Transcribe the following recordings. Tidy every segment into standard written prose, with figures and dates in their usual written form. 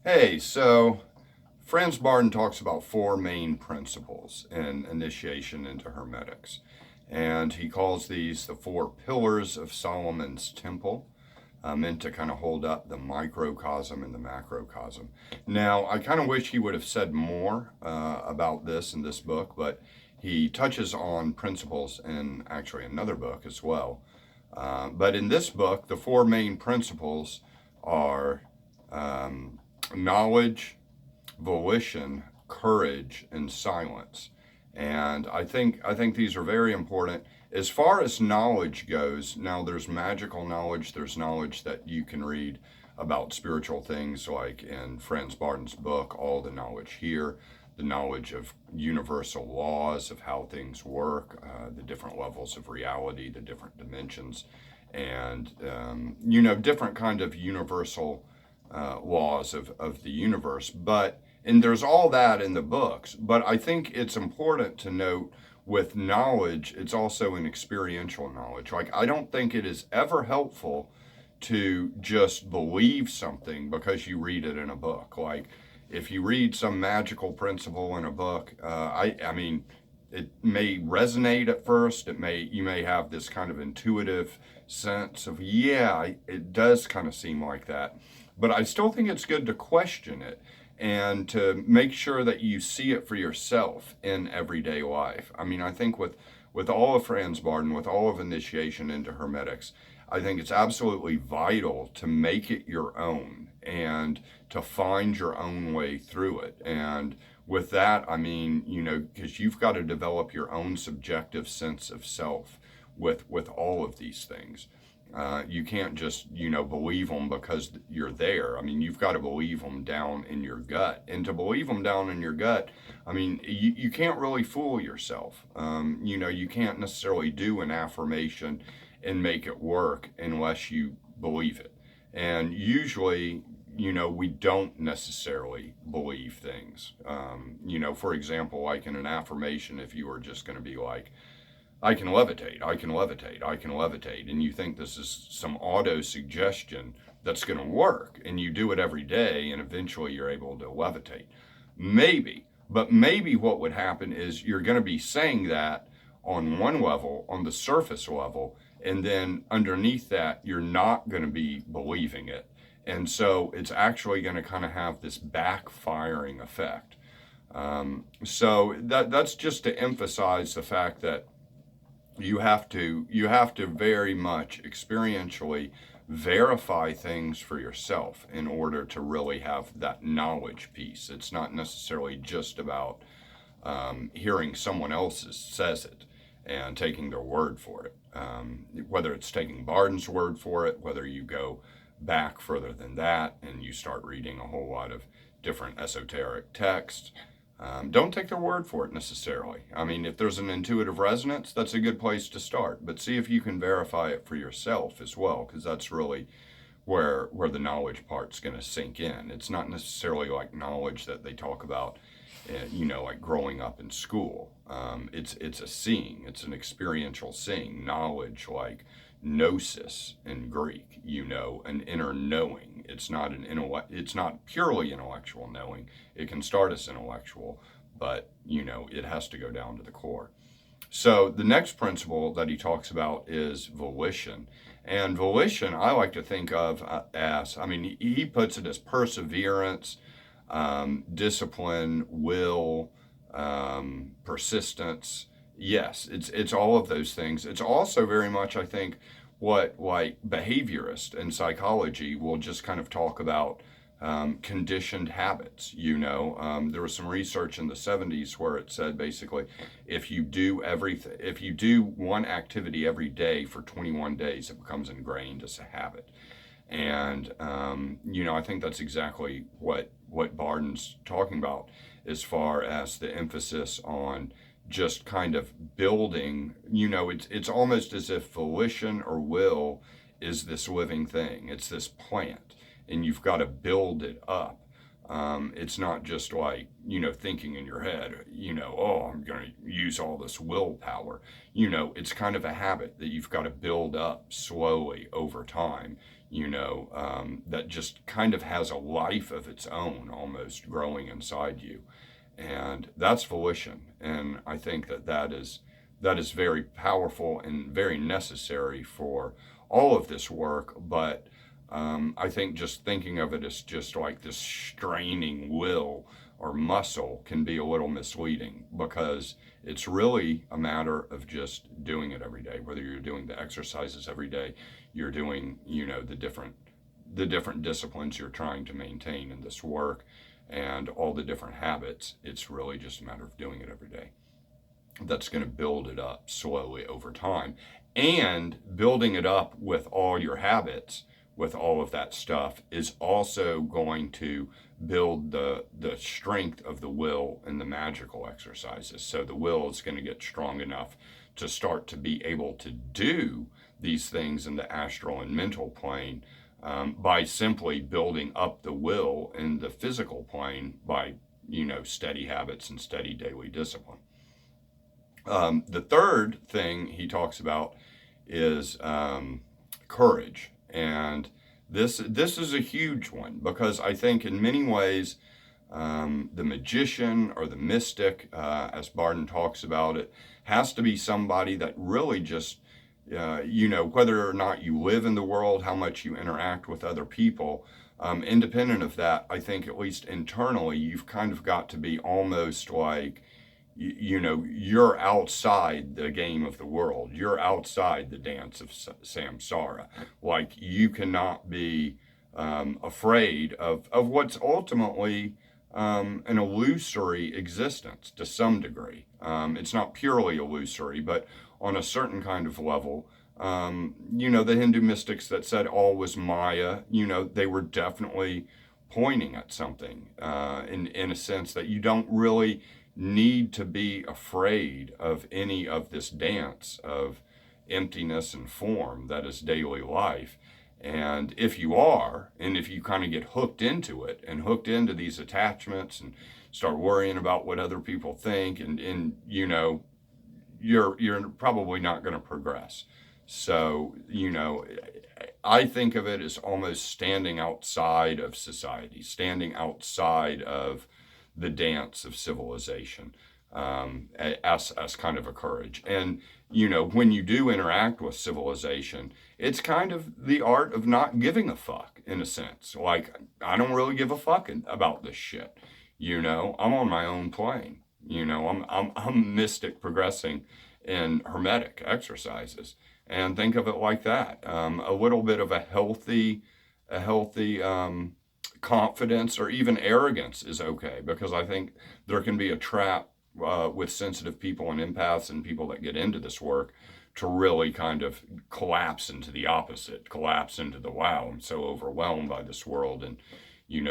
Hey, so Franz Bardon talks about four main principles in initiation into Hermetics. And he calls these the four pillars of Solomon's temple, meant to kind of hold up the microcosm and the macrocosm. Now, I kind of wish he would have said more about this in this book, but he touches on principles in actually another book as well. But in this book, the four main principles are um, knowledge, volition, courage, and silence. And I think these are very important. As far as knowledge goes, now there's magical knowledge, there's knowledge that you can read about spiritual things, like in Franz Bardon's book, All the Knowledge Here, the knowledge of universal laws of how things work, the different levels of reality, the different dimensions, and different kind of universal laws of the universe. And there's all that in the books. But I think it's important to note with knowledge, it's also an experiential knowledge. Like, I don't think it is ever helpful to just believe something because you read it in a book. Like, if you read some magical principle in a book, I mean, it may resonate at first. You may have this kind of intuitive sense of, yeah, it does kind of seem like that. But I still think it's good to question it and to make sure that you see it for yourself in everyday life. I mean, I think with all of Franz Bardon, with all of initiation into Hermetics, I think it's absolutely vital to make it your own and to find your own way through it. And with that, I mean, because you've got to develop your own subjective sense of self with all of these things. You can't just, believe them because you're there. I mean, you've got to believe them down in your gut. And to believe them down in your gut, I mean, you can't really fool yourself. You can't necessarily do an affirmation and make it work unless you believe it. And usually, we don't necessarily believe things. For example, like in an affirmation, if you were just going to be like, I can levitate, I can levitate, I can levitate, and you think this is some auto suggestion that's going to work, and you do it every day, and eventually you're able to levitate. Maybe, but maybe what would happen is you're going to be saying that on one level, on the surface level, and then underneath that, you're not going to be believing it. And so it's actually going to kind of have this backfiring effect. So that's just to emphasize the fact that you have to very much experientially verify things for yourself in order to really have that knowledge piece. It's not necessarily just about hearing someone else says it and taking their word for it. Whether it's taking Bardon's word for it, whether you go back further than that and you start reading a whole lot of different esoteric texts. Don't take their word for it necessarily. I mean, if there's an intuitive resonance, that's a good place to start. But see if you can verify it for yourself as well, because that's really where the knowledge part's going to sink in. It's not necessarily like knowledge that they talk about, like growing up in school. It's a seeing. It's an experiential seeing. Knowledge like gnosis in Greek, an inner knowing. It's not purely intellectual knowing. It can start as intellectual, but it has to go down to the core. So the next principle that he talks about is volition. And volition, I like to think of as, I mean, he puts it as perseverance, discipline, will, persistence. Yes, it's all of those things. It's also very much, I think, what like behaviorists and psychology will just kind of talk about conditioned habits. There was some research in the 70s where it said basically, if you do one activity every day for 21 days, it becomes ingrained as a habit. And I think that's exactly what Bardon's talking about as far as the emphasis on just kind of building. It's almost as if volition or will is this living thing. It's this plant, and you've got to build it up. It's not just like, thinking in your head, oh, I'm going to use all this willpower. It's kind of a habit that you've got to build up slowly over time. that just kind of has a life of its own, almost growing inside you. And that's volition. And I think that is very powerful and very necessary for all of this work. But I think just thinking of it as just like this straining will or muscle can be a little misleading, because it's really a matter of just doing it every day. Whether you're doing the exercises every day, you're doing, the different disciplines you're trying to maintain in this work, and all the different habits. It's really just a matter of doing it every day. That's going to build it up slowly over time, and building it up with all your habits, with all of that stuff, is also going to build the strength of the will in the magical exercises. So the will is going to get strong enough to start to be able to do these things in the astral and mental plane, by simply building up the will in the physical plane by, steady habits and steady daily discipline. The third thing he talks about is courage. And this is a huge one, because I think in many ways, the magician or the mystic, as Bardon talks about it, has to be somebody that really just, whether or not you live in the world, how much you interact with other people, independent of that, I think at least internally, you've kind of got to be almost like, you're outside the game of the world. You're outside the dance of samsara. Like, you cannot be afraid of what's ultimately an illusory existence to some degree. It's not purely illusory, but on a certain kind of level. The Hindu mystics that said all was Maya, they were definitely pointing at something in a sense that you don't really need to be afraid of any of this dance of emptiness and form that is daily life. And if you are, and if you kind of get hooked into it and hooked into these attachments and start worrying about what other people think, and you're probably not going to progress. So, I think of it as almost standing outside of society, standing outside of the dance of civilization, as kind of a courage. And, when you do interact with civilization, it's kind of the art of not giving a fuck, in a sense. Like, I don't really give a fuck about this shit. I'm on my own plane. I'm a mystic progressing in Hermetic exercises. And think of it like that. A little bit of a healthy confidence or even arrogance is okay, because I think there can be a trap with sensitive people and empaths and people that get into this work to really kind of collapse into the opposite, collapse into the, wow, I'm so overwhelmed by this world, and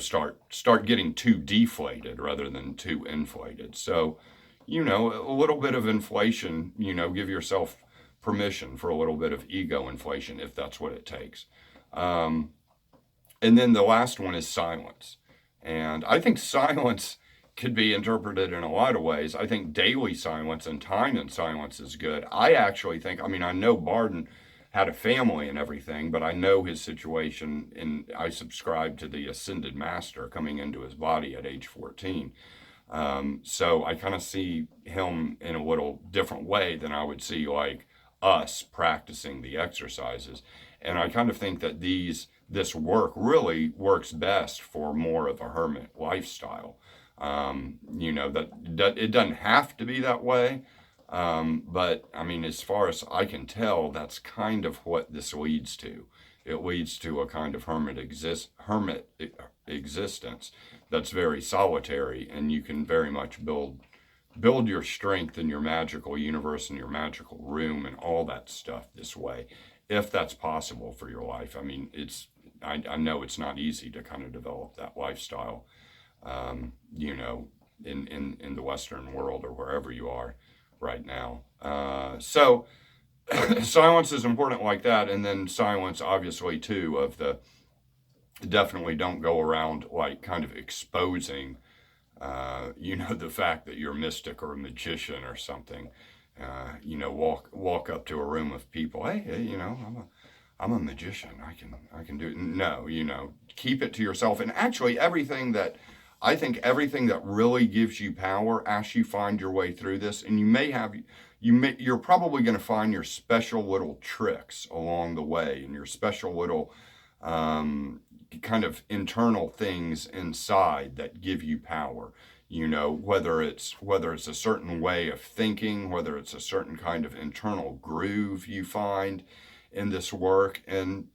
start getting too deflated rather than too inflated. So, a little bit of inflation, give yourself permission for a little bit of ego inflation if that's what it takes. And then the last one is silence. And I think silence could be interpreted in a lot of ways. I think daily silence and time in silence is good. I actually think, I know Bardon had a family and everything, but I know his situation, and I subscribe to the Ascended Master coming into his body at age 14. So I kind of see him in a little different way than I would see like us practicing the exercises. And I kind of think that this work really works best for more of a hermit lifestyle. That it doesn't have to be that way. But as far as I can tell, that's kind of what this leads to. It leads to a kind of hermit existence that's very solitary, and you can very much build your strength in your magical universe and your magical room and all that stuff this way, if that's possible for your life. I know it's not easy to kind of develop that lifestyle, in the Western world or wherever you are right now. So silence is important like that. And then silence, obviously, too, of the, definitely don't go around like kind of exposing, the fact that you're a mystic or a magician or something. Walk up to a room of people. Hey, I'm a magician. I can do it. No, keep it to yourself. And actually, I think everything that really gives you power, as you find your way through this, and you're probably going to find your special little tricks along the way, and your special little kind of internal things inside that give you power. Whether it's a certain way of thinking, whether it's a certain kind of internal groove you find in this work, and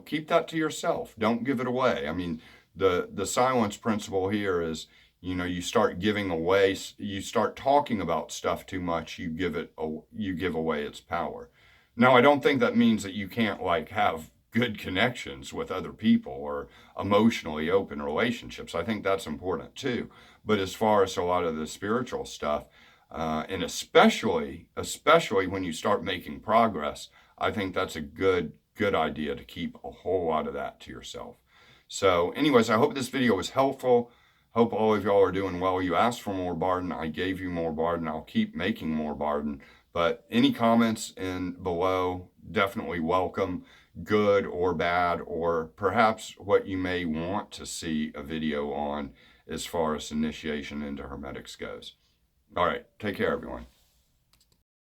keep that to yourself. Don't give it away. I mean, the silence principle here is, you start giving away, you start talking about stuff too much, you give away its power. Now, I don't think that means that you can't have good connections with other people or emotionally open relationships. I think that's important too. But as far as a lot of the spiritual stuff, and especially when you start making progress, I think that's a good idea to keep a whole lot of that to yourself. So anyways, I hope this video was helpful. Hope all of y'all are doing well. You asked for more Bardon. I gave you more Bardon. I'll keep making more Bardon. But any comments below, definitely welcome, good or bad, or perhaps what you may want to see a video on as far as initiation into Hermetics goes. All right, take care, everyone.